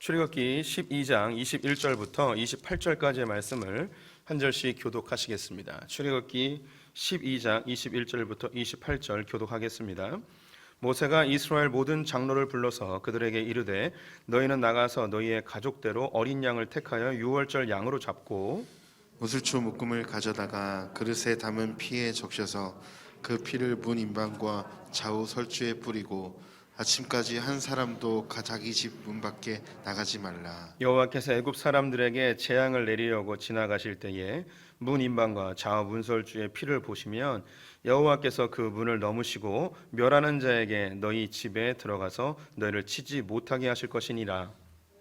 출애굽기 12장 21절부터 28절까지의 말씀을 한 절씩 교독하시겠습니다. 출애굽기 12장 21절부터 28절 교독하겠습니다. 모세가 이스라엘 모든 장로를 불러서 그들에게 이르되 너희는 나가서 너희의 가족대로 어린 양을 택하여 유월절 양으로 잡고 무술초 묶음을 가져다가 그릇에 담은 피에 적셔서 그 피를 문 인방과 좌우 설주에 뿌리고 아침까지 한 사람도 자기 집 문 밖에 나가지 말라. 여호와께서 애굽 사람들에게 재앙을 내리려고 지나가실 때에 문 인방과 좌우 문설주의 피를 보시면 여호와께서 그 문을 넘으시고 멸하는 자에게 너희 집에 들어가서 너희를 치지 못하게 하실 것이니라.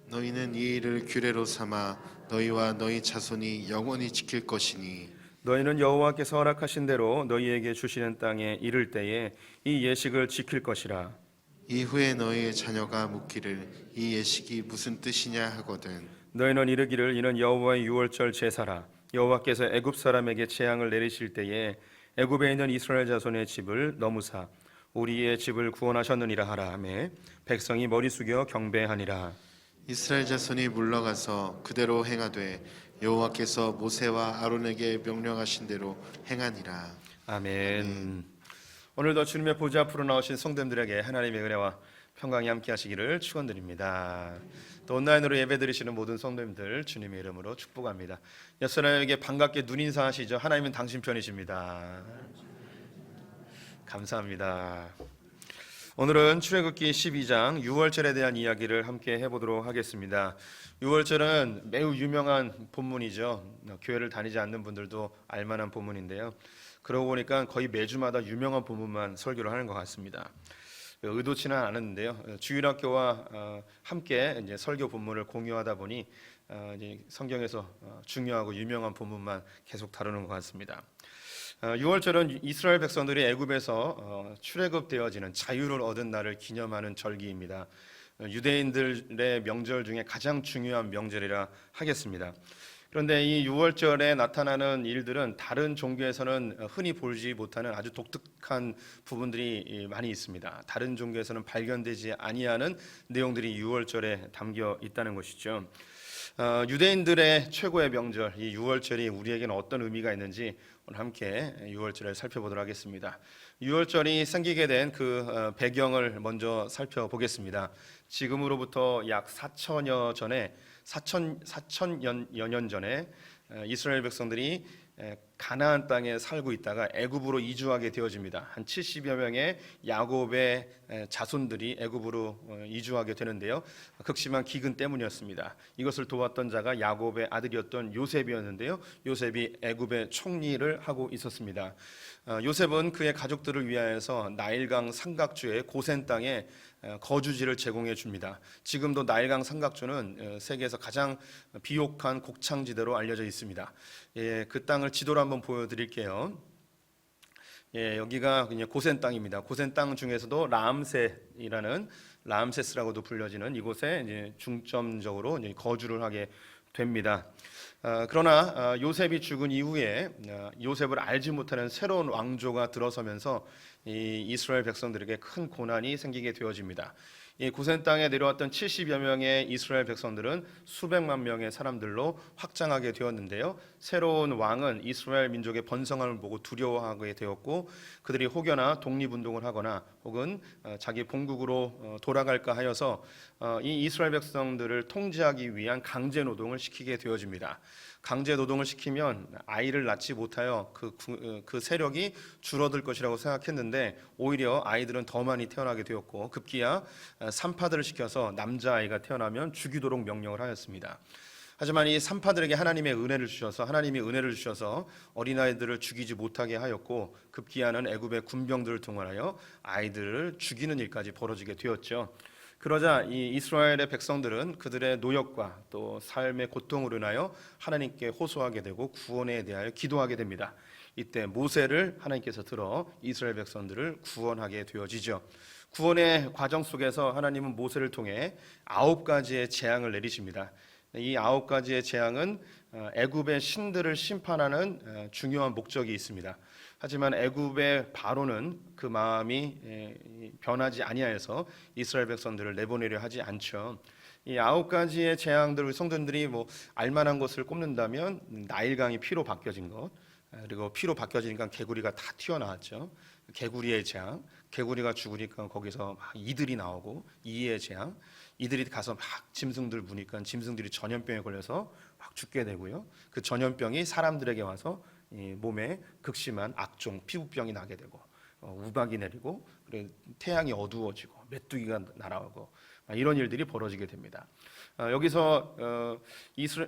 너희는 이 일을 규례로 삼아 너희와 너희 자손이 영원히 지킬 것이니 너희는 여호와께서 허락하신 대로 너희에게 주시는 땅에 이를 때에 이 예식을 지킬 것이라. 이후에 너희의 자녀가 묻기를 이 예식이 무슨 뜻이냐 하거든 너희는 이르기를 이는 여호와의 유월절 제사라. 여호와께서 애굽 사람에게 재앙을 내리실 때에 애굽에 있는 이스라엘 자손의 집을 넘으사 우리의 집을 구원하셨느니라 하라 하매 백성이 머리 숙여 경배하니라. 이스라엘 자손이 물러가서 그대로 행하되 여호와께서 모세와 아론에게 명령하신 대로 행하니라. 아멘. 오늘도 주님의 보좌 앞으로 나오신 성도님들에게 하나님의 은혜와 평강이 함께 하시기를 축원드립니다. 또 온라인으로 예배드리시는 모든 성도님들 주님의 이름으로 축복합니다. 여러분에게 반갑게 눈 인사하시죠. 하나님은 당신 편이십니다. 감사합니다. 오늘은 출애굽기 12장 유월절에 대한 이야기를 함께 해보도록 하겠습니다. 유월절은 매우 유명한 본문이죠. 교회를 다니지 않는 분들도 알만한 본문인데요. 그러고 보니까 거의 매주마다 유명한 본문만 설교를 하는 것 같습니다. 의도치는 않았는데요. 주일학교와 함께 이제 설교 본문을 공유하다 보니 이제 성경에서 중요하고 유명한 본문만 계속 다루는 것 같습니다. 유월절은 이스라엘 백성들이 애굽에서 출애굽되어지는 자유를 얻은 날을 기념하는 절기입니다. 유대인들의 명절 중에 가장 중요한 명절이라 하겠습니다. 그런데 이 유월절에 나타나는 일들은 다른 종교에서는 흔히 보지 못하는 아주 독특한 부분들이 많이 있습니다. 다른 종교에서는 발견되지 아니하는 내용들이 유월절에 담겨 있다는 것이죠. 유대인들의 최고의 명절 이 유월절이 우리에게는 어떤 의미가 있는지 오늘 함께 유월절을 살펴보도록 하겠습니다. 유월절이 생기게 된 그 배경을 먼저 살펴보겠습니다. 지금으로부터 약 4천여 년 전에 이스라엘 백성들이 가나안 땅에 살고 있다가 애굽으로 이주하게 되어집니다. 한 70여 명의 야곱의 자손들이 애굽으로 이주하게 되는데요. 극심한 기근 때문이었습니다. 이것을 도왔던 자가 야곱의 아들이었던 요셉이었는데요. 요셉이 애굽의 총리를 하고 있었습니다. 요셉은 그의 가족들을 위하여서 나일강 삼각주의 고센 땅에 거주지를 제공해 줍니다. 지금도 나일강 삼각주는 세계에서 가장 비옥한 곡창지대로 알려져 있습니다. 그 땅을 지도로 한번 보여드릴게요. 여기가 고센 땅입니다. 고센 땅 중에서도 라암세스라고도 불려지는 이곳에 이제 중점적으로 이제 거주를 하게 됩니다. 그러나 요셉이 죽은 이후에 요셉을 알지 못하는 새로운 왕조가 들어서면서 이 이스라엘 백성들에게 큰 고난이 생기게 되어집니다. 이 고센 땅에 내려왔던 70여 명의 이스라엘 백성들은 수백만 명의 사람들로 확장하게 되었는데요. 새로운 왕은 이스라엘 민족의 번성함을 보고 두려워하게 되었고 그들이 혹여나 독립운동을 하거나 혹은 자기 본국으로 돌아갈까 하여서 이 이스라엘 백성들을 통제하기 위한 강제 노동을 시키게 되어집니다. 강제 노동을 시키면 아이를 낳지 못하여 그 세력이 줄어들 것이라고 생각했는데 오히려 아이들은 더 많이 태어나게 되었고 급기야 산파들을 시켜서 남자아이가 태어나면 죽이도록 명령을 하였습니다. 하지만 이 산파들에게 하나님이 은혜를 주셔서 어린아이들을 죽이지 못하게 하였고 급기야는 애굽의 군병들을 동원하여 아이들을 죽이는 일까지 벌어지게 되었죠. 그러자 이 이스라엘의 백성들은 그들의 노역과 또 삶의 고통으로 인하여 하나님께 호소하게 되고 구원에 대하여 기도하게 됩니다. 이때 모세를 하나님께서 들어 이스라엘 백성들을 구원하게 되어지죠. 구원의 과정 속에서 하나님은 모세를 통해 9가지의 재앙을 내리십니다. 이 9가지의 재앙은 애굽의 신들을 심판하는 중요한 목적이 있습니다. 하지만 애굽의 바로는 그 마음이 변하지 아니하여서 이스라엘 백성들을 내보내려 하지 않죠. 이 9가지의 재앙들 우리 성도님들이 뭐 알만한 것을 꼽는다면 나일강이 피로 바뀌어진 것, 그리고 피로 바뀌어지니까 개구리가 다 튀어나왔죠. 개구리의 재앙, 개구리가 죽으니까 거기서 막 이들이 나오고 이의 재앙, 이들이 가서 막 짐승들 무니까 짐승들이 전염병에 걸려서 막 죽게 되고요. 그 전염병이 사람들에게 와서 이 몸에 극심한 악종 피부병이 나게 되고 우박이 내리고 그리고 태양이 어두워지고 메뚜기가 날아오고 이런 일들이 벌어지게 됩니다. 여기서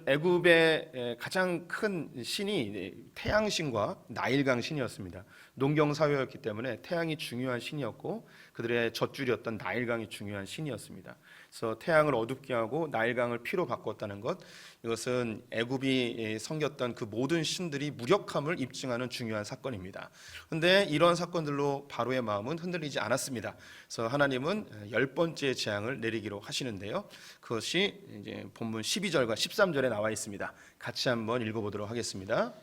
애굽의 가장 큰 신이 태양신과 나일강 신이었습니다. 농경 사회였기 때문에 태양이 중요한 신이었고 그들의 젖줄이었던 나일강이 중요한 신이었습니다. 그래서 태양을 어둡게 하고 나일강을 피로 바꿨다는 것, 이것은 애굽이 섬겼던 그 모든 신들이 무력함을 입증하는 중요한 사건입니다. 그런데 이런 사건들로 바로의 마음은 흔들리지 않았습니다. 그래서 하나님은 10번째 재앙을 내리기로 하시는데요. 그것이 이제 본문 12절과 13절에 나와 있습니다. 같이 한번 읽어보도록 하겠습니다.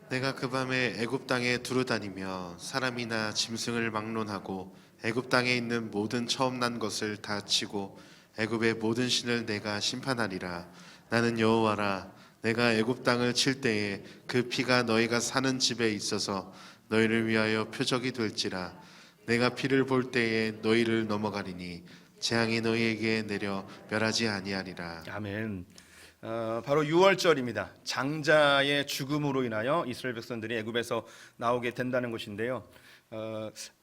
내가 그 밤에 애굽 땅에 두루다니며 사람이나 짐승을 막론하고 애굽 땅에 있는 모든 처음 난 것을 다 치고 애굽의 모든 신을 내가 심판하리라. 나는 여호와라. 내가 애굽 땅을 칠 때에 그 피가 너희가 사는 집에 있어서 너희를 위하여 표적이 될지라. 내가 피를 볼 때에 너희를 넘어가리니 재앙이 너희에게 내려 멸하지 아니하리라. 아멘. 바로 6월절입니다. 장자의 죽음으로 인하여 이스라엘 백성들이 애굽에서 나오게 된다는 것인데요.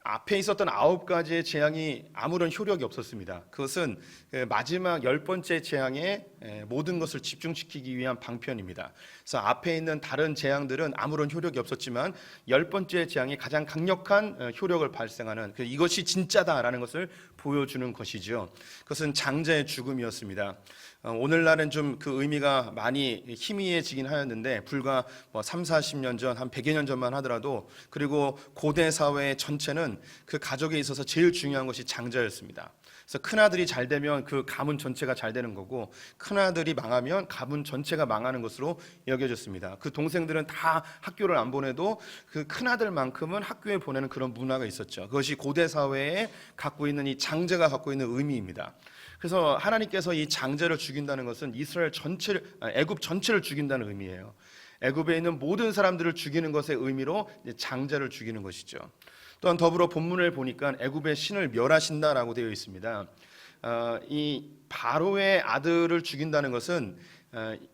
앞에 있었던 9가지의 재앙이 아무런 효력이 없었습니다. 그것은 마지막 10번째 재앙에 모든 것을 집중시키기 위한 방편입니다. 그래서 앞에 있는 다른 재앙들은 아무런 효력이 없었지만 10번째 재앙이 가장 강력한 효력을 발생하는 이것이 진짜다라는 것을 보여주는 것이죠. 그것은 장자의 죽음이었습니다. 오늘날은 좀 그 의미가 많이 희미해지긴 하였는데 불과 3, 40년 전, 한 100여 년 전만 하더라도 그리고 고대 사회 전체는 그 가족에 있어서 제일 중요한 것이 장자였습니다. 그래서 큰아들이 잘 되면 그 가문 전체가 잘 되는 거고 큰아들이 망하면 가문 전체가 망하는 것으로 여겨졌습니다. 그 동생들은 다 학교를 안 보내도 그 큰아들만큼은 학교에 보내는 그런 문화가 있었죠. 그것이 고대 사회에 갖고 있는 이 장자가 갖고 있는 의미입니다. 그래서 하나님께서 이 장자를 죽인다는 것은 이스라엘 전체를, 애굽 전체를 죽인다는 의미예요. 애굽에 있는 모든 사람들을 죽이는 것의 의미로 장자를 죽이는 것이죠. 또한 더불어 본문을 보니까 애굽의 신을 멸하신다라고 되어 있습니다. 이 바로의 아들을 죽인다는 것은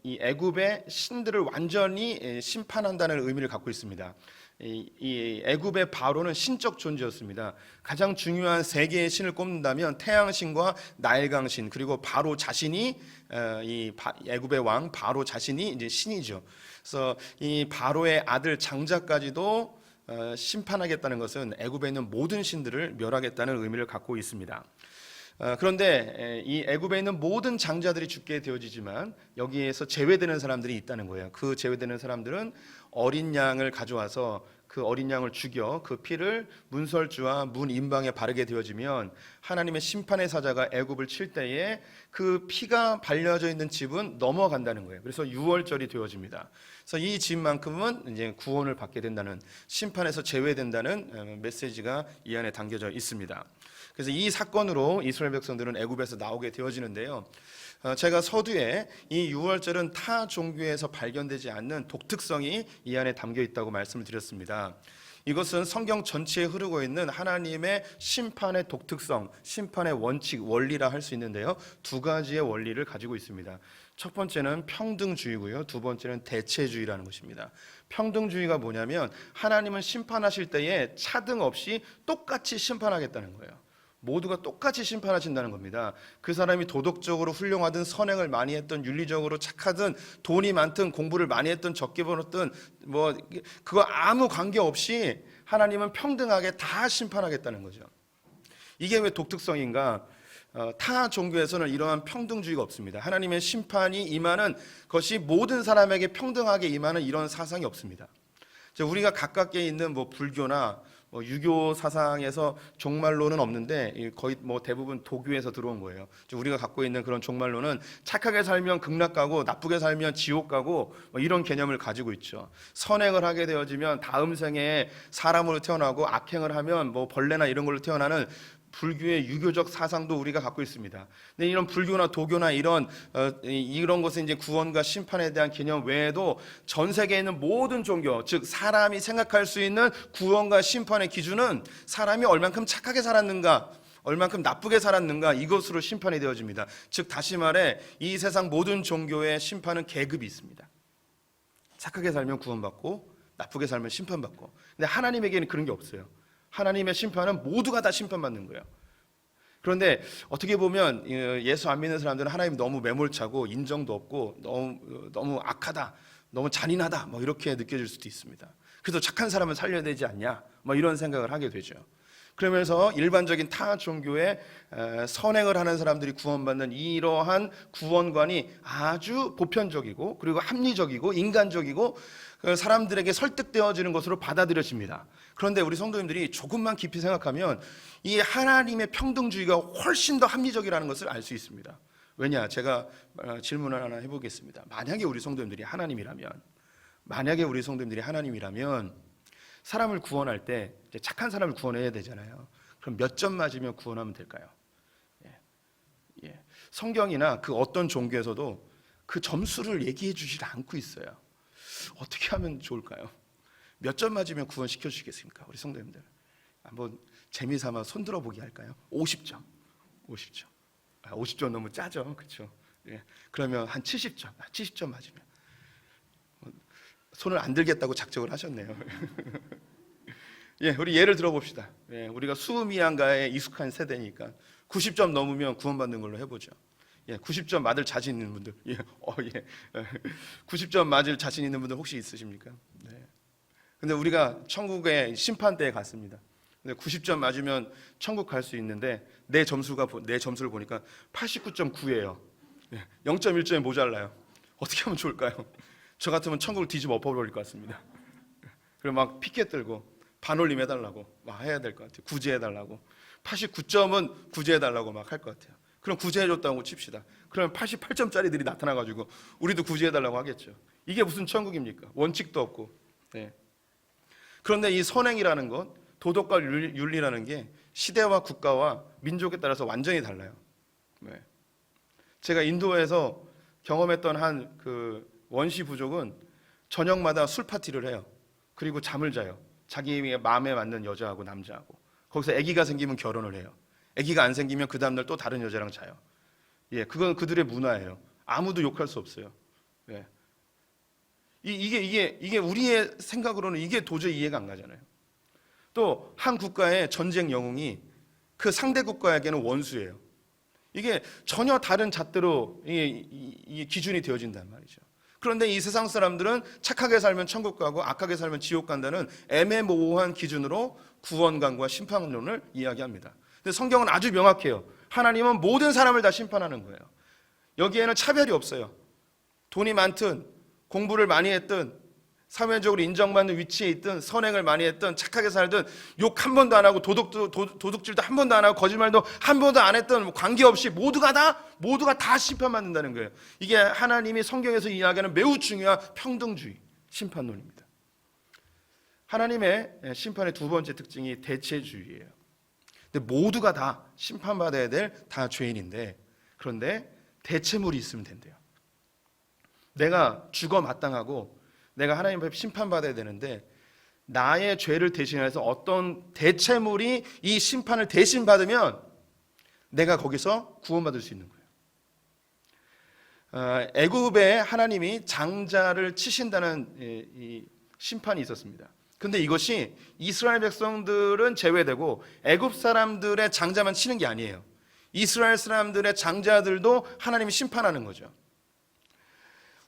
이 애굽의 신들을 완전히 심판한다는 의미를 갖고 있습니다. 이 애굽의 바로는 신적 존재였습니다. 가장 중요한 세 개의 신을 꼽는다면 태양신과 나일강신 그리고 바로 자신이 이 애굽의 왕 바로 자신이 이제 신이죠. 그래서 이 바로의 아들 장자까지도 심판하겠다는 것은 애굽에 있는 모든 신들을 멸하겠다는 의미를 갖고 있습니다. 그런데 이 애굽에 있는 모든 장자들이 죽게 되어지지만 여기에서 제외되는 사람들이 있다는 거예요. 그 제외되는 사람들은 어린 양을 가져와서 그 어린 양을 죽여 그 피를 문설주와 문 임방에 바르게 되어지면 하나님의 심판의 사자가 애굽을 칠 때에 그 피가 발려져 있는 집은 넘어간다는 거예요. 그래서 6월절이 되어집니다. 그래서 이 집만큼은 이제 구원을 받게 된다는, 심판에서 제외된다는 메시지가 이 안에 담겨져 있습니다. 그래서 이 사건으로 이스라엘 백성들은 애굽에서 나오게 되어지는데요. 제가 서두에 이 6월절은 타 종교에서 발견되지 않는 독특성이 이 안에 담겨 있다고 말씀을 드렸습니다. 이것은 성경 전체에 흐르고 있는 하나님의 심판의 독특성, 심판의 원칙, 원리라 할 수 있는데요. 두 가지의 원리를 가지고 있습니다. 첫 번째는 평등주의고요. 두 번째는 대체주의라는 것입니다. 평등주의가 뭐냐면 하나님은 심판하실 때에 차등 없이 똑같이 심판하겠다는 거예요. 모두가 똑같이 심판하신다는 겁니다. 그 사람이 도덕적으로 훌륭하든 선행을 많이 했든 윤리적으로 착하든 돈이 많든 공부를 많이 했든 적게 벌었든 뭐 그거 아무 관계없이 하나님은 평등하게 다 심판하겠다는 거죠. 이게 왜 독특성인가? 타 종교에서는 이러한 평등주의가 없습니다. 하나님의 심판이 임하는 것이 모든 사람에게 평등하게 임하는 이런 사상이 없습니다. 우리가 가깝게 있는 뭐 불교나 유교 사상에서 종말론은 없는데 거의 대부분 도교에서 들어온 거예요. 우리가 갖고 있는 그런 종말론은 착하게 살면 극락 가고 나쁘게 살면 지옥 가고 이런 개념을 가지고 있죠. 선행을 하게 되어지면 다음 생에 사람으로 태어나고 악행을 하면 벌레나 이런 걸로 태어나는 불교의 유교적 사상도 우리가 갖고 있습니다. 근데 이런 불교나 도교나 이런 것은 이제 구원과 심판에 대한 개념 외에도 전 세계에 있는 모든 종교, 즉 사람이 생각할 수 있는 구원과 심판의 기준은 사람이 얼만큼 착하게 살았는가, 얼만큼 나쁘게 살았는가, 이것으로 심판이 되어집니다. 즉 다시 말해 이 세상 모든 종교의 심판은 계급이 있습니다. 착하게 살면 구원받고 나쁘게 살면 심판받고. 근데 하나님에게는 그런 게 없어요. 하나님의 심판은 모두가 다 심판받는 거예요. 그런데 어떻게 보면 예수 안 믿는 사람들은 하나님 너무 매몰차고 인정도 없고 너무 악하다, 너무 잔인하다, 뭐 이렇게 느껴질 수도 있습니다. 그래서 착한 사람을 살려야 되지 않냐, 뭐 이런 생각을 하게 되죠. 그러면서 일반적인 타 종교에 선행을 하는 사람들이 구원받는 이러한 구원관이 아주 보편적이고 그리고 합리적이고 인간적이고 사람들에게 설득되어지는 것으로 받아들여집니다. 그런데 우리 성도님들이 조금만 깊이 생각하면 이 하나님의 평등주의가 훨씬 더 합리적이라는 것을 알 수 있습니다. 왜냐? 제가 질문을 하나 해보겠습니다. 만약에 우리 성도님들이 하나님이라면 사람을 구원할 때 착한 사람을 구원해야 되잖아요. 그럼 몇 점 맞으면 구원하면 될까요? 성경이나 그 어떤 종교에서도 그 점수를 얘기해 주질 않고 있어요. 어떻게 하면 좋을까요? 몇 점 맞으면 구원시켜 주시겠습니까? 우리 성도님들 한번 재미삼아 손들어 보기 할까요? 50점. 50점 너무 짜죠, 그렇죠? 그러면 한 70점. 70점 맞으면 손을 안 들겠다고 작정을 하셨네요. 우리 예를 들어봅시다. 우리가 수미양가에 익숙한 세대니까 90점 넘으면 구원받는 걸로 해보죠. 90점 맞을 자신 있는 분들, 90점 맞을 자신 있는 분들 혹시 있으십니까? 근데 우리가 천국의 심판대에 갔습니다. 근데 90점 맞으면 천국 갈 수 있는데 내 점수를 보니까 89.9예요. 0.1점이 모자라요. 어떻게 하면 좋을까요? 저 같으면 천국을 뒤집어 엎어버릴 것 같습니다. 그리고 막 피켓 들고 반올림 해달라고 막 해야 될 것 같아요. 구제해달라고. 89점은 구제해달라고 막 할 것 같아요. 그럼 구제해줬다고 칩시다. 그러면 88점짜리들이 나타나가지고 우리도 구제해달라고 하겠죠. 이게 무슨 천국입니까? 원칙도 없고. 그런데 이 선행이라는 것, 도덕과 윤리라는 게 시대와 국가와 민족에 따라서 완전히 달라요. 제가 인도에서 경험했던 한 그 원시 부족은 저녁마다 술 파티를 해요. 그리고 잠을 자요. 자기 마음에 맞는 여자하고 남자하고. 거기서 아기가 생기면 결혼을 해요. 아기가 안 생기면 그 다음날 또 다른 여자랑 자요. 그건 그들의 문화예요. 아무도 욕할 수 없어요. 이게 우리의 생각으로는 이게 도저히 이해가 안 가잖아요. 또 한 국가의 전쟁 영웅이 그 상대 국가에게는 원수예요. 이게 전혀 다른 잣대로 이게 기준이 되어진단 말이죠. 그런데 이 세상 사람들은 착하게 살면 천국 가고 악하게 살면 지옥 간다는 애매모호한 기준으로 구원관과 심판론을 이야기합니다. 근데 성경은 아주 명확해요. 하나님은 모든 사람을 다 심판하는 거예요. 여기에는 차별이 없어요. 돈이 많든 공부를 많이 했든 사회적으로 인정받는 위치에 있든 선행을 많이 했든 착하게 살든 욕 한 번도 안 하고 도둑질도 한 번도 안 하고 거짓말도 한 번도 안 했든 관계없이 모두가 다 심판받는다는 거예요. 이게 하나님이 성경에서 이야기하는 매우 중요한 평등주의 심판론입니다. 하나님의 심판의 두 번째 특징이 대체주의예요. 근데 모두가 다 심판받아야 될 다 죄인인데 그런데 대체물이 있으면 된대요. 내가 죽어 마땅하고 내가 하나님 앞에 심판받아야 되는데 나의 죄를 대신해서 어떤 대체물이 이 심판을 대신 받으면 내가 거기서 구원받을 수 있는 거예요. 애굽에 하나님이 장자를 치신다는 이 심판이 있었습니다. 근데 이것이 이스라엘 백성들은 제외되고 애굽 사람들의 장자만 치는 게 아니에요. 이스라엘 사람들의 장자들도 하나님이 심판하는 거죠.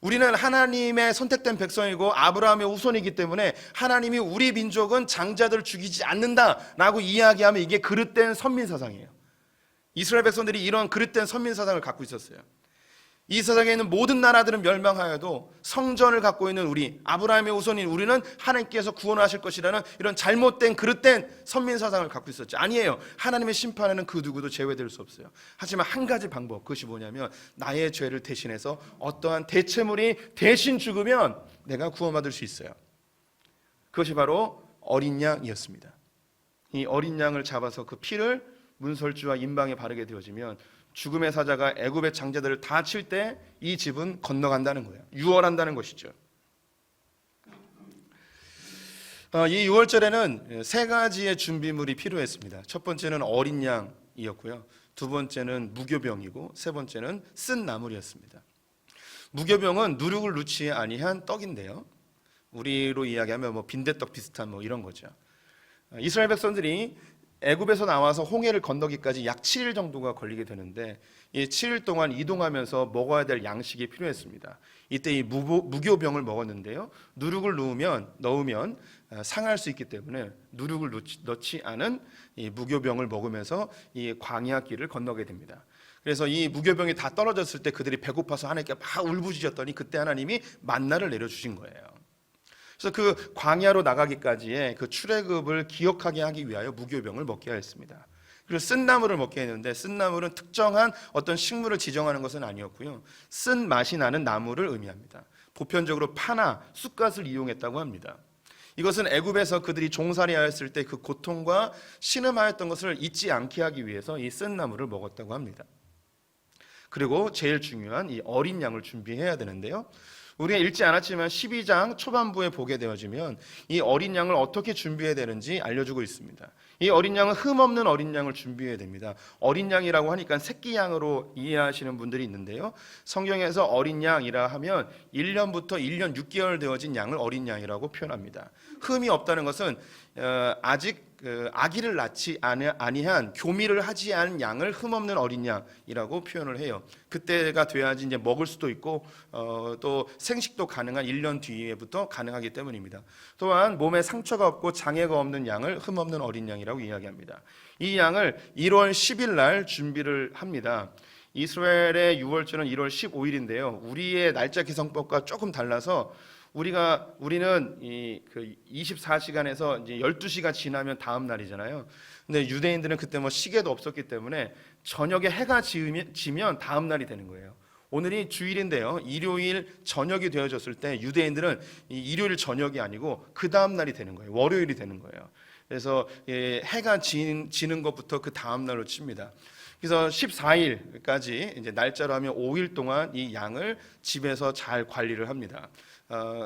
우리는 하나님의 선택된 백성이고 아브라함의 후손이기 때문에 하나님이 우리 민족은 장자들을 죽이지 않는다라고 이야기하면 이게 그릇된 선민사상이에요. 이스라엘 백성들이 이런 그릇된 선민사상을 갖고 있었어요. 이 세상에 있는 모든 나라들은 멸망하여도 성전을 갖고 있는 우리 아브라함의 후손인 우리는 하나님께서 구원하실 것이라는 이런 잘못된 그릇된 선민사상을 갖고 있었죠. 아니에요. 하나님의 심판에는 그 누구도 제외될 수 없어요. 하지만 한 가지 방법, 그것이 뭐냐면 나의 죄를 대신해서 어떠한 대체물이 대신 죽으면 내가 구원받을 수 있어요. 그것이 바로 어린 양이었습니다. 이 어린 양을 잡아서 그 피를 문설주와 임방에 바르게 되어지면 죽음의 사자가 애굽의 장자들을 다 칠 때 이 집은 건너간다는 거예요. 유월한다는 것이죠. 이 유월절에는 세 가지의 준비물이 필요했습니다. 첫 번째는 어린 양이었고요. 두 번째는 무교병이고 세 번째는 쓴 나물이었습니다. 무교병은 누룩을 넣지 아니한 떡인데요. 우리로 이야기하면 뭐 빈대떡 비슷한 뭐 이런 거죠. 이스라엘 백성들이 애굽에서 나와서 홍해를 건너기까지 약 7일 정도가 걸리게 되는데 이 7일 동안 이동하면서 먹어야 될 양식이 필요했습니다. 이때 이 무교병을 먹었는데요. 누룩을 넣으면 상할 수 있기 때문에 누룩을 넣지 않은 이 무교병을 먹으면서 이 광야길을 건너게 됩니다. 그래서 이 무교병이 다 떨어졌을 때 그들이 배고파서 하나님께 막 울부짖었더니 그때 하나님이 만나를 내려주신 거예요. 그래서 그 광야로 나가기까지의 그 출애굽을 기억하게 하기 위하여 무교병을 먹게 하였습니다. 그리고 쓴 나물을 먹게 했는데 쓴 나물은 특정한 어떤 식물을 지정하는 것은 아니었고요. 쓴 맛이 나는 나물을 의미합니다. 보편적으로 파나 쑥갓을 이용했다고 합니다. 이것은 애굽에서 그들이 종살이하였을 때 그 고통과 신음하였던 것을 잊지 않게 하기 위해서 이 쓴 나물을 먹었다고 합니다. 그리고 제일 중요한 이 어린 양을 준비해야 되는데요. 우리가 읽지 않았지만 12장 초반부에 보게 되어지면 이 어린 양을 어떻게 준비해야 되는지 알려주고 있습니다. 이 어린 양은 흠없는 어린 양을 준비해야 됩니다. 어린 양이라고 하니까 새끼 양으로 이해하시는 분들이 있는데요. 성경에서 어린 양이라 하면 1년부터 1년 6개월 되어진 양을 어린 양이라고 표현합니다. 흠이 없다는 것은 아직 아기를 낳지 아니한 교미를 하지 않은 양을 흠없는 어린 양이라고 표현을 해요. 그때가 돼야지 이제 먹을 수도 있고 또 생식도 가능한 1년 뒤에부터 가능하기 때문입니다. 또한 몸에 상처가 없고 장애가 없는 양을 흠없는 어린 양이라고 이야기합니다. 이 양을 1월 10일 날 준비를 합니다. 이스라엘의 6월절은 1월 15일인데요. 우리의 날짜 기성법과 조금 달라서 우리는 이 24시간에서 이제 12시가 지나면 다음 날이잖아요. 근데 유대인들은 그때 뭐 시계도 없었기 때문에 저녁에 해가 지면 다음 날이 되는 거예요. 오늘이 주일인데요. 일요일 저녁이 되어졌을 때 유대인들은 이 일요일 저녁이 아니고 그 다음 날이 되는 거예요. 월요일이 되는 거예요. 그래서 해가 지는 것부터 그 다음 날로 칩니다. 그래서 14일까지 이제 날짜로 하면 5일 동안 이 양을 집에서 잘 관리를 합니다.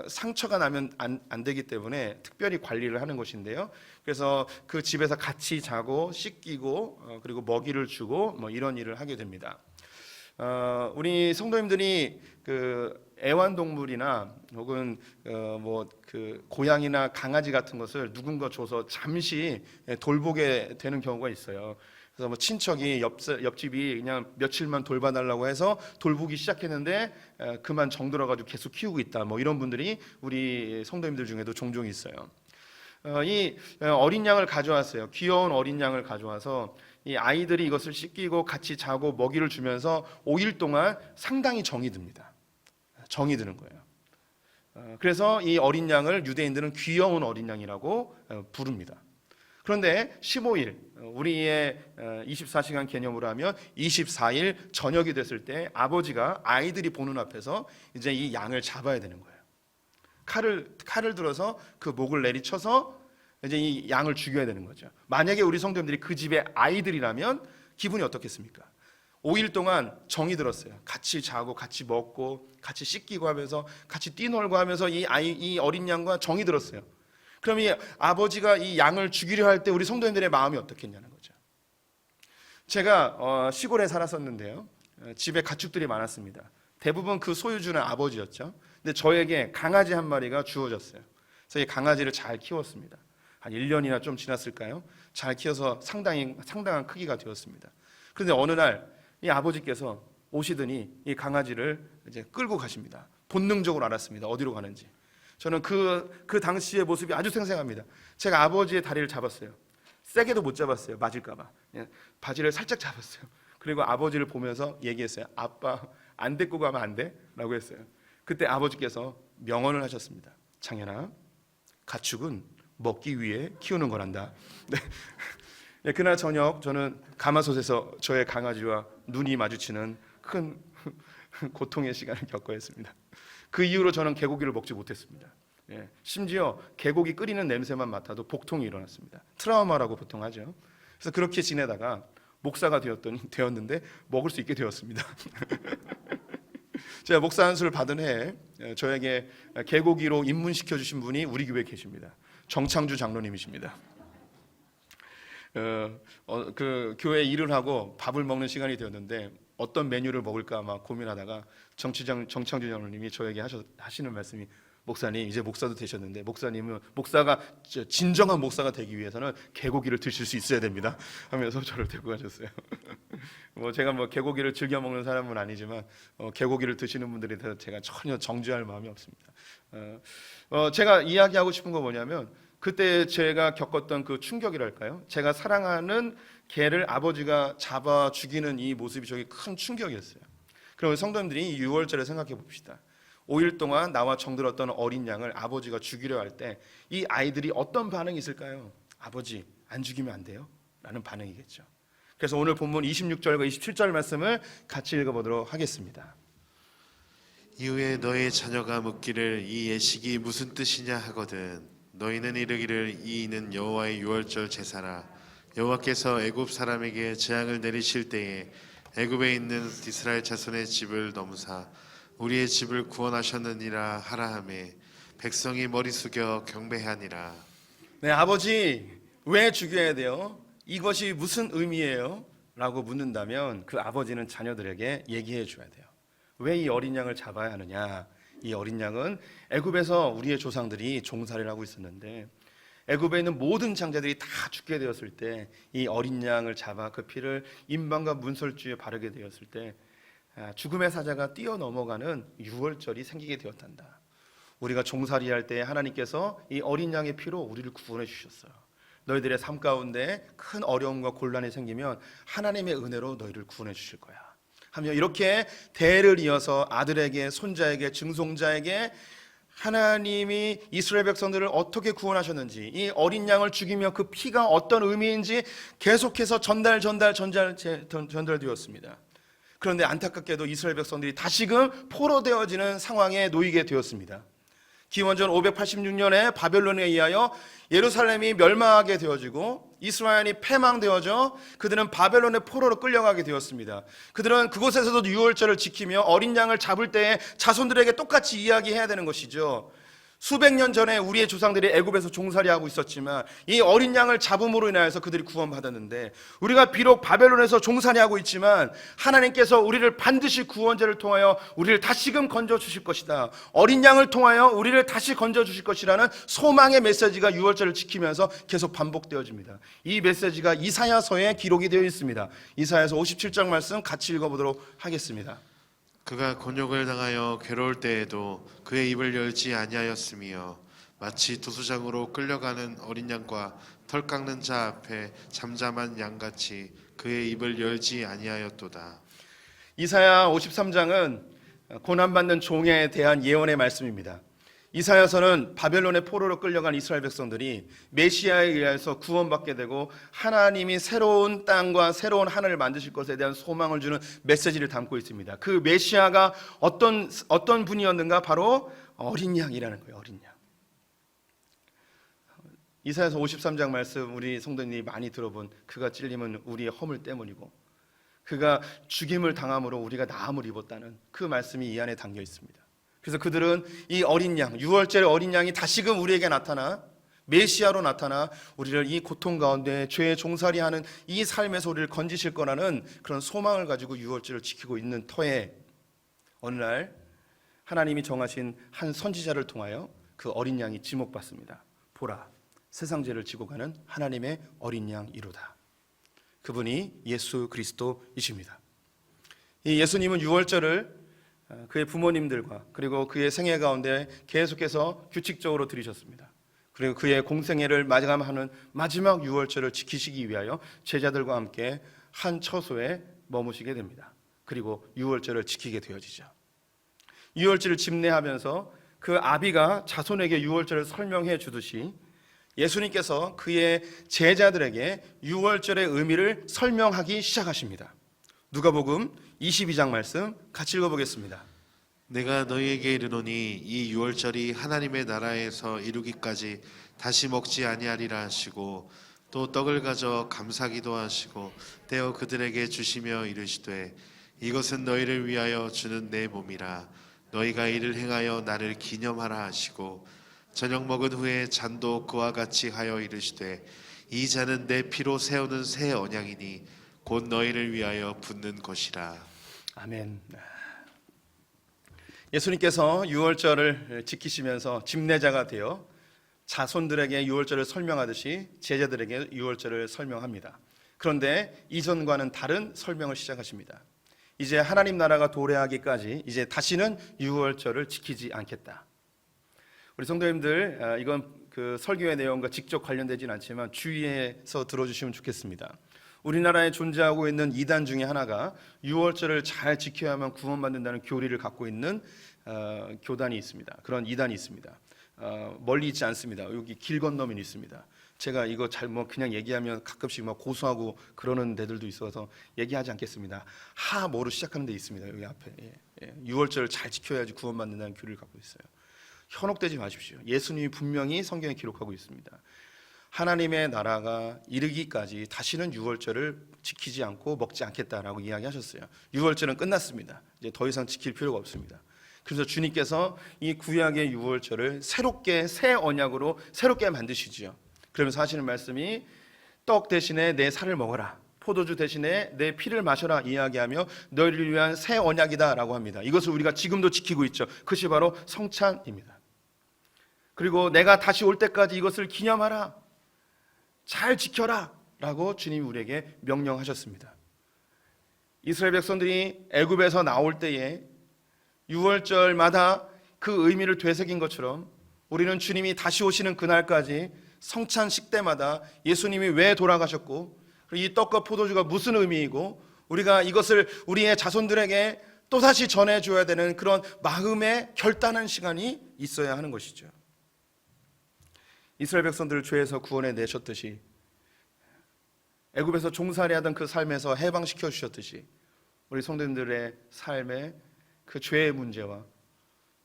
상처가 나면 안 되기 때문에 특별히 관리를 하는 것인데요. 그래서 그 집에서 같이 자고 씻기고 그리고 먹이를 주고 뭐 이런 일을 하게 됩니다. 우리 성도님들이 그 애완동물이나 혹은 뭐 그 고양이나 강아지 같은 것을 누군가 줘서 잠시 돌보게 되는 경우가 있어요. 그래서 뭐 친척이 옆집이 그냥 며칠만 돌봐달라고 해서 돌보기 시작했는데 그만 정들어가지고 계속 키우고 있다. 뭐 이런 분들이 우리 성도님들 중에도 종종 있어요. 이 어린 양을 가져왔어요. 귀여운 어린 양을 가져와서 이 아이들이 이것을 씻기고 같이 자고 먹이를 주면서 5일 동안 상당히 정이 듭니다. 정이 드는 거예요. 그래서 이 어린 양을 유대인들은 귀여운 어린 양이라고 부릅니다. 그런데 15일 우리의 24시간 개념으로 하면 24일 저녁이 됐을 때 아버지가 아이들이 보는 앞에서 이제 이 양을 잡아야 되는 거예요. 칼을 들어서 그 목을 내리쳐서 이제 이 양을 죽여야 되는 거죠. 만약에 우리 성도님들이 그 집의 아이들이라면 기분이 어떻겠습니까? 5일 동안 정이 들었어요. 같이 자고 같이 먹고 같이 씻기고 하면서 같이 뛰놀고 하면서 이 어린 양과 정이 들었어요. 그럼 이 아버지가 이 양을 죽이려 할 때 우리 성도님들의 마음이 어떻겠냐는 거죠. 제가 시골에 살았었는데요. 집에 가축들이 많았습니다. 대부분 그 소유주는 아버지였죠. 근데 저에게 강아지 한 마리가 주어졌어요. 그래서 이 강아지를 잘 키웠습니다. 한 1년이나 좀 지났을까요? 잘 키워서 상당한 크기가 되었습니다. 그런데 어느 날 이 아버지께서 오시더니 이 강아지를 이제 끌고 가십니다. 본능적으로 알았습니다. 어디로 가는지. 저는 그 당시의 모습이 아주 생생합니다. 제가 아버지의 다리를 잡았어요. 세게도 못 잡았어요. 맞을까 봐. 바지를 살짝 잡았어요. 그리고 아버지를 보면서 얘기했어요. 아빠 안 데리고 가면 안 돼? 라고 했어요. 그때 아버지께서 명언을 하셨습니다. 창현아, 가축은 먹기 위해 키우는 거란다. 네. 그날 저녁 저는 가마솥에서 저의 강아지와 눈이 마주치는 큰 고통의 시간을 겪어야 했습니다. 그 이후로 저는 개고기를 먹지 못했습니다. 심지어 개고기 끓이는 냄새만 맡아도 복통이 일어났습니다. 트라우마라고 보통 하죠. 그래서 그렇게 지내다가 목사가 되었는데 먹을 수 있게 되었습니다. 제가 목사 안수를 받은 해에 저에게 개고기로 입문시켜 주신 분이 우리 교회에 계십니다. 정창주 장로님이십니다. 그 교회 일을 하고 밥을 먹는 시간이 되었는데 어떤 메뉴를 먹을까 막 고민하다가 정창주 장로님이 저에게 하시는 말씀이, 목사님 이제 목사도 되셨는데 목사가 진정한 목사가 되기 위해서는 개고기를 드실 수 있어야 됩니다 하면서 저를 데리고 가셨어요. 제가 개고기를 즐겨 먹는 사람은 아니지만 개고기를 드시는 분들에 대해서 제가 전혀 정죄할 마음이 없습니다. 제가 이야기하고 싶은 거 뭐냐면, 그때 제가 겪었던 그 충격이랄까요? 제가 사랑하는 개를 아버지가 잡아 죽이는 이 모습이 저게 큰 충격이었어요. 그러면 성도님들이 이 6월절에 생각해 봅시다. 5일 동안 나와 정들었던 어린 양을 아버지가 죽이려 할 때 이 아이들이 어떤 반응이 있을까요? 아버지 안 죽이면 안 돼요? 라는 반응이겠죠. 그래서 오늘 본문 26절과 27절 말씀을 같이 읽어보도록 하겠습니다. 이후에 너의 자녀가 묻기를 이 예식이 무슨 뜻이냐 하거든 너희는 이르기를 이는 여호와의 유월절 제사라. 여호와께서 애굽 사람에게 재앙을 내리실 때에 애굽에 있는 이스라엘 자손의 집을 넘으사 우리의 집을 구원하셨느니라 하라 하매 백성이 머리 숙여 경배하니라. 네, 아버지 왜 죽여야 돼요? 이것이 무슨 의미예요? 라고 묻는다면 그 아버지는 자녀들에게 얘기해 줘야 돼요. 왜 이 어린 양을 잡아야 하느냐? 이 어린 양은 애굽에서 우리의 조상들이 종살이를 하고 있었는데 애굽에 있는 모든 장자들이 다 죽게 되었을 때 이 어린 양을 잡아 그 피를 임방과 문설주에 바르게 되었을 때 죽음의 사자가 뛰어넘어가는 유월절이 생기게 되었단다. 우리가 종살이할 때 하나님께서 이 어린 양의 피로 우리를 구원해 주셨어요. 너희들의 삶 가운데 큰 어려움과 곤란이 생기면 하나님의 은혜로 너희를 구원해 주실 거야 하며 이렇게 대를 이어서 아들에게, 손자에게, 증손자에게 하나님이 이스라엘 백성들을 어떻게 구원하셨는지, 이 어린 양을 죽이며 그 피가 어떤 의미인지 계속해서 전달되었습니다. 그런데 안타깝게도 이스라엘 백성들이 다시금 포로되어지는 상황에 놓이게 되었습니다. 기원전 586년에 바벨론에 의하여 예루살렘이 멸망하게 되어지고 이스라엘이 패망되어져 그들은 바벨론의 포로로 끌려가게 되었습니다. 그들은 그곳에서도 유월절을 지키며 어린 양을 잡을 때에 자손들에게 똑같이 이야기해야 되는 것이죠. 수백 년 전에 우리의 조상들이 애굽에서 종살이하고 있었지만 이 어린 양을 잡음으로 인하여서 그들이 구원받았는데, 우리가 비록 바벨론에서 종살이하고 있지만 하나님께서 우리를 반드시 구원제를 통하여 우리를 다시금 건져주실 것이다, 어린 양을 통하여 우리를 다시 건져주실 것이라는 소망의 메시지가 유월절을 지키면서 계속 반복되어집니다. 이 메시지가 이사야서에 기록이 되어 있습니다. 이사야서 57장 말씀 같이 읽어보도록 하겠습니다. 그가 곤욕을 당하여 괴로울 때에도 그의 입을 열지 아니하였으며 마치 도수장으로 끌려가는 어린 양과 털 깎는 자 앞에 잠잠한 양같이 그의 입을 열지 아니하였도다. 이사야 53장은 고난받는 종에 대한 예언의 말씀입니다. 이사야서는 바벨론의 포로로 끌려간 이스라엘 백성들이 메시아에 의해서 구원받게 되고 하나님이 새로운 땅과 새로운 하늘을 만드실 것에 대한 소망을 주는 메시지를 담고 있습니다. 그 메시아가 어떤 분이었는가? 바로 어린 양이라는 거예요. 어린 양. 이사야서 53장 말씀 우리 성도님이 많이 들어본, 그가 찔림은 우리의 허물 때문이고 그가 죽임을 당함으로 우리가 나음을 입었다는 그 말씀이 이 안에 담겨 있습니다. 그래서 그들은 이 어린 양, 유월절의 어린 양이 다시금 우리에게 나타나 메시아로 나타나 우리를 이 고통 가운데 죄의 종살이하는 이 삶에서 우리를 건지실 거라는 그런 소망을 가지고 유월절을 지키고 있는 터에 어느 날 하나님이 정하신 한 선지자를 통하여 그 어린 양이 지목받습니다. 보라, 세상 죄를 지고 가는 하나님의 어린 양이로다. 그분이 예수 그리스도이십니다. 이 예수님은 유월절을 그의 부모님들과 그리고 그의 생애 가운데 계속해서 규칙적으로 드리셨습니다. 그리고 그의 공생애를 마감하는 마지막 유월절을 지키시기 위하여 제자들과 함께 한 처소에 머무시게 됩니다. 그리고 유월절을 지키게 되어지죠. 유월절을 집례하면서 그 아비가 자손에게 유월절을 설명해 주듯이 예수님께서 그의 제자들에게 유월절의 의미를 설명하기 시작하십니다. 누가복음 22장 말씀 같이 읽어보겠습니다. 내가 너희에게 이르노니 이 유월절이 하나님의 나라에서 이루기까지 다시 먹지 아니하리라 하시고 또 떡을 가져 감사기도 하시고 떼어 그들에게 주시며 이르시되 이것은 너희를 위하여 주는 내 몸이라 너희가 이를 행하여 나를 기념하라 하시고 저녁 먹은 후에 잔도 그와 같이 하여 이르시되 이 잔은 내 피로 세우는 새 언약이니 곧 너희를 위하여 붓는 것이라. 아멘. 예수님께서 유월절을 지키시면서 집례자가 되어 자손들에게 유월절을 설명하듯이 제자들에게 유월절을 설명합니다. 그런데 이전과는 다른 설명을 시작하십니다. 이제 하나님 나라가 도래하기까지 이제 다시는 유월절을 지키지 않겠다. 우리 성도님들, 이건 그 설교의 내용과 직접 관련되진 않지만 주의해서 들어주시면 좋겠습니다. 우리나라에 존재하고 있는 이단 중에 하나가 유월절을 잘 지켜야만 구원받는다는 교리를 갖고 있는 교단이 있습니다. 그런 이단이 있습니다. 멀리 있지 않습니다. 여기 길 건너면 있습니다. 제가 이거 잘못 그냥 얘기하면 가끔씩 막 고소하고 그러는 데들도 있어서 얘기하지 않겠습니다. 하모로 시작하는 데 있습니다. 여기 앞에. 유월절을 잘 지켜야지 구원받는다는 교리를 갖고 있어요. 현혹되지 마십시오. 예수님이 분명히 성경에 기록하고 있습니다. 하나님의 나라가 이르기까지 다시는 유월절을 지키지 않고 먹지 않겠다라고 이야기하셨어요. 유월절은 끝났습니다. 이제 더 이상 지킬 필요가 없습니다. 그래서 주님께서 이 구약의 유월절을 새롭게 새 언약으로 새롭게 만드시지요. 그러면서 하시는 말씀이 떡 대신에 내 살을 먹어라, 포도주 대신에 내 피를 마셔라 이야기하며 너희를 위한 새 언약이다 라고 합니다. 이것을 우리가 지금도 지키고 있죠. 그것이 바로 성찬입니다. 그리고 내가 다시 올 때까지 이것을 기념하라, 잘 지켜라 라고 주님이 우리에게 명령하셨습니다. 이스라엘 백성들이 애굽에서 나올 때에 유월절마다 그 의미를 되새긴 것처럼 우리는 주님이 다시 오시는 그날까지 성찬식 때마다 예수님이 왜 돌아가셨고 이 떡과 포도주가 무슨 의미이고 우리가 이것을 우리의 자손들에게 또다시 전해줘야 되는 그런 마음의 결단한 시간이 있어야 하는 것이죠. 이스라엘 백성들을 죄에서 구원해 내셨듯이 애굽에서 종살이 하던 그 삶에서 해방시켜 주셨듯이 우리 성도님들의 삶에 그 죄의 문제와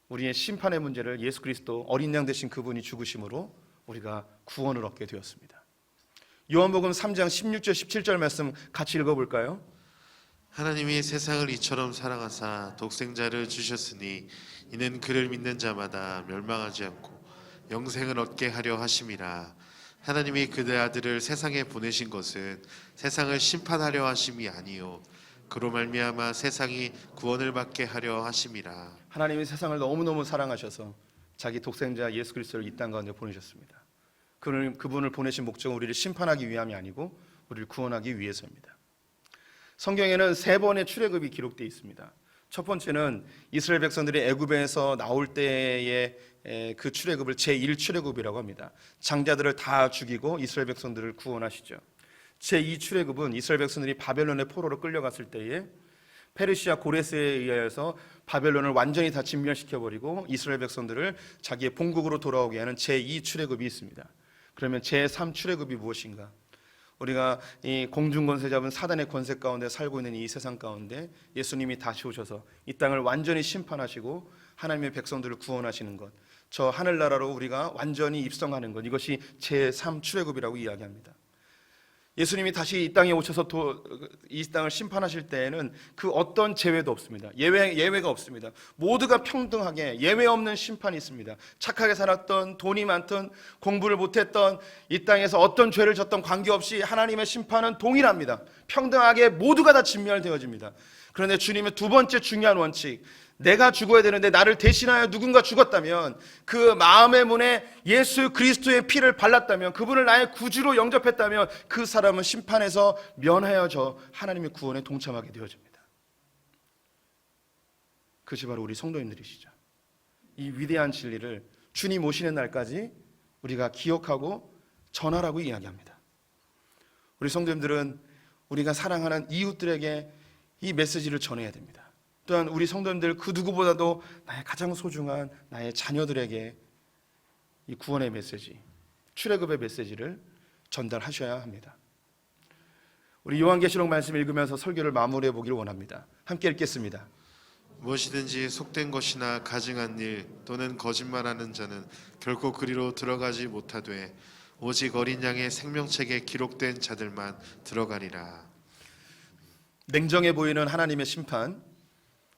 우리의 심판의 문제를 예수 그리스도 어린 양 되신 그분이 죽으심으로 우리가 구원을 얻게 되었습니다. 요한복음 3장 16절 17절 말씀 같이 읽어볼까요? 하나님이 세상을 이처럼 사랑하사 독생자를 주셨으니 이는 그를 믿는 자마다 멸망하지 않고 영생을 얻게 하려 하심이라. 하나님이 그의 아들을 세상에 보내신 것은 세상을 심판하려 하심이 아니요 그로 말미암아 세상이 구원을 받게 하려 하심이라. 하나님이 세상을 너무너무 사랑하셔서 자기 독생자 예수 그리스도를 이 땅 가운데 보내셨습니다. 그분을 보내신 목적은 우리를 심판하기 위함이 아니고 우리를 구원하기 위해서입니다. 성경에는 3번의 출애굽이 기록되어 있습니다. 첫 번째는 이스라엘 백성들이 애굽에서 나올 때의 그 출애굽을 제1출애굽이라고 합니다. 장자들을 다 죽이고 이스라엘 백성들을 구원하시죠. 제2출애굽은 이스라엘 백성들이 바벨론의 포로로 끌려갔을 때에 페르시아 고레스에 의하여서 바벨론을 완전히 다 진멸시켜버리고 이스라엘 백성들을 자기의 본국으로 돌아오게 하는 제2출애굽이 있습니다. 그러면 제3출애굽이 무엇인가? 우리가 이 공중권세 잡은 사단의 권세 가운데 살고 있는 이 세상 가운데 예수님이 다시 오셔서 이 땅을 완전히 심판하시고 하나님의 백성들을 구원하시는 것, 저 하늘나라로 우리가 완전히 입성하는 것, 이것이 제3출애굽이라고 이야기합니다. 예수님이 다시 이 땅에 오셔서 이 땅을 심판하실 때에는 그 어떤 제외도 없습니다. 예외가 없습니다. 모두가 평등하게 예외 없는 심판이 있습니다. 착하게 살았던, 돈이 많던, 공부를 못했던, 이 땅에서 어떤 죄를 졌던 관계없이 하나님의 심판은 동일합니다. 평등하게 모두가 다 진멸되어집니다. 그런데 주님의 두 번째 중요한 원칙, 내가 죽어야 되는데 나를 대신하여 누군가 죽었다면, 그 마음의 문에 예수 그리스도의 피를 발랐다면, 그분을 나의 구주로 영접했다면 그 사람은 심판에서 면하여져 하나님의 구원에 동참하게 되어집니다. 그것이 바로 우리 성도님들이시죠. 이 위대한 진리를 주님 오시는 날까지 우리가 기억하고 전하라고 이야기합니다. 우리 성도님들은 우리가 사랑하는 이웃들에게 이 메시지를 전해야 됩니다. 또한 우리 성도님들 그 누구보다도 나의 가장 소중한 나의 자녀들에게 이 구원의 메시지, 출애굽의 메시지를 전달하셔야 합니다. 우리 요한계시록 말씀 읽으면서 설교를 마무리해 보기를 원합니다. 함께 읽겠습니다. 무엇이든지 속된 것이나 가증한 일 또는 거짓말하는 자는 결코 그리로 들어가지 못하되 오직 어린 양의 생명책에 기록된 자들만 들어가리라. 냉정해 보이는 하나님의 심판,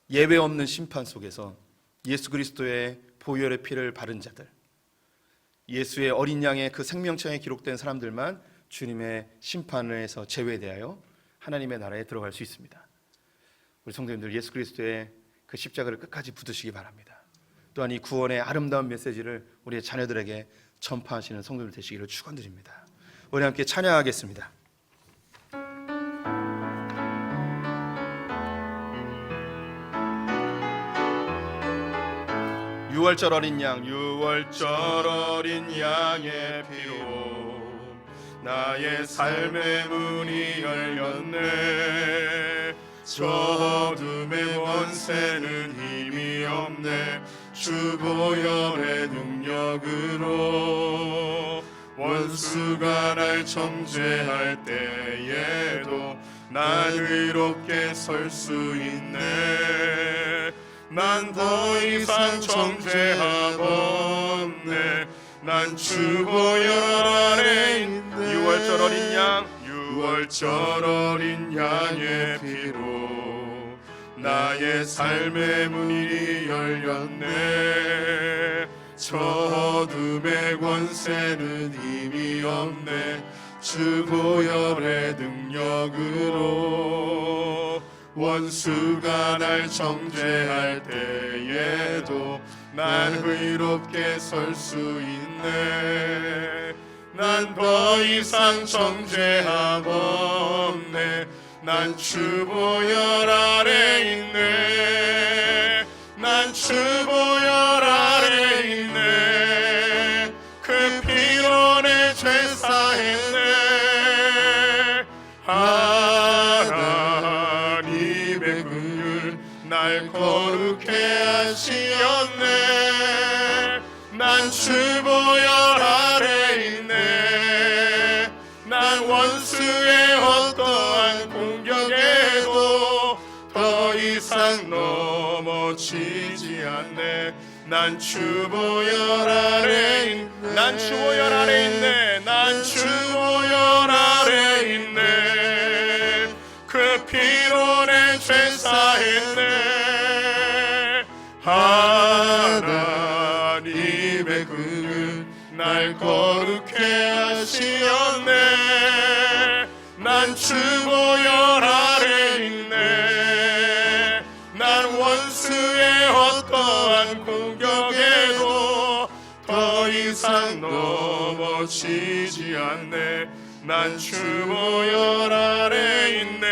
예외 없는 심판 속에서 예수 그리스도의 보혈의 피를 바른 자들, 예수의 어린 양의 그 생명책에 기록된 사람들만 주님의 심판에서 제외되어 하나님의 나라에 들어갈 수 있습니다. 우리 성도님들, 예수 그리스도의 그 십자가를 끝까지 붙드시기 바랍니다. 또한 이 구원의 아름다운 메시지를 우리의 자녀들에게 전파하시는 성도들 되시기를 축원드립니다. 우리 함께 찬양하겠습니다. 6월절 어린 양, 6월절 어린 양의 피로 나의 삶의 문이 열렸네. 저 어둠의 권세는 힘이 없네. 주 보혈의 능력으로 원수가 날 정죄할 때에도 난 의롭게 설 수 있네. 난 더 이상 정죄함 없네. 난 주 보혈 아래 있네. 6월절 어린 양, 6월절 어린 양의 피로 나의 삶의 문이 열렸네. 저 어둠의 권세는 힘이 없네. 주 보혈의 능력으로 원수가 날 정죄할 때에도 난 의롭게 설 수 있네. 난 더 이상 정죄함 없네. 난 주 보혈 아래 있네. 난 주 보혈 아래 있네. 그 피로 내 죄 사했네. 하나님의 긍휼 날 거룩해 하시었네. 난 주 보혈 아래 있네. 난 원수의 어떠한 공격에도 더 이상 넘어지지 않네. 난 주 보혈 아래 있네. 난 주 보혈 아래 있네. 난 주 보혈 아래 있네. 그 피로 내 죄 사했네. 하나님의 긍휼 날 거룩해 하시었네. 난 주 보혈 아래 있네. 난 원수의 어떠한 공격에도 더 이상 넘어지지 않네. 난 주 보혈 아래 있네.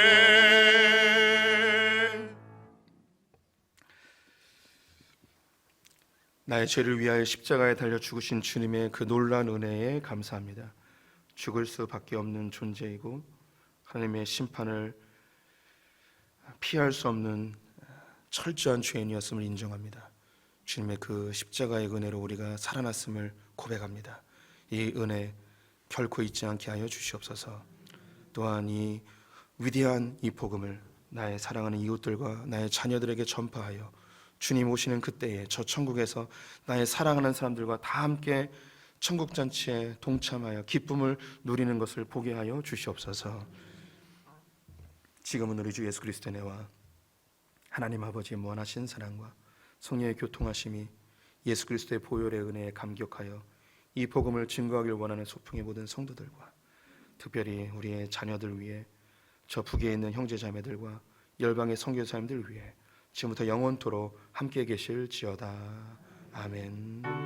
나의 죄를 위하여 십자가에 달려 죽으신 주님의 그 놀라운 은혜에 감사합니다. 죽을 수밖에 없는 존재이고 하나님의 심판을 피할 수 없는 철저한 죄인이었음을 인정합니다. 주님의 그 십자가의 은혜로 우리가 살아났음을 고백합니다. 이 은혜 결코 잊지 않게 하여 주시옵소서. 또한 이 위대한 이 복음을 나의 사랑하는 이웃들과 나의 자녀들에게 전파하여 주님 오시는 그때에 저 천국에서 나의 사랑하는 사람들과 다 함께 천국잔치에 동참하여 기쁨을 누리는 것을 보게 하여 주시옵소서. 지금은 우리 주 예수 그리스도의 은혜와 하나님 아버지의 무한하신 사랑과 성령의 교통하심이 예수 그리스도의 보혈의 은혜에 감격하여 이 복음을 증거하길 원하는 소풍의 모든 성도들과 특별히 우리의 자녀들 위해 저 북에 있는 형제자매들과 열방의 선교사님들 위해 지금부터 영원토록 함께 계실지어다. 아멘.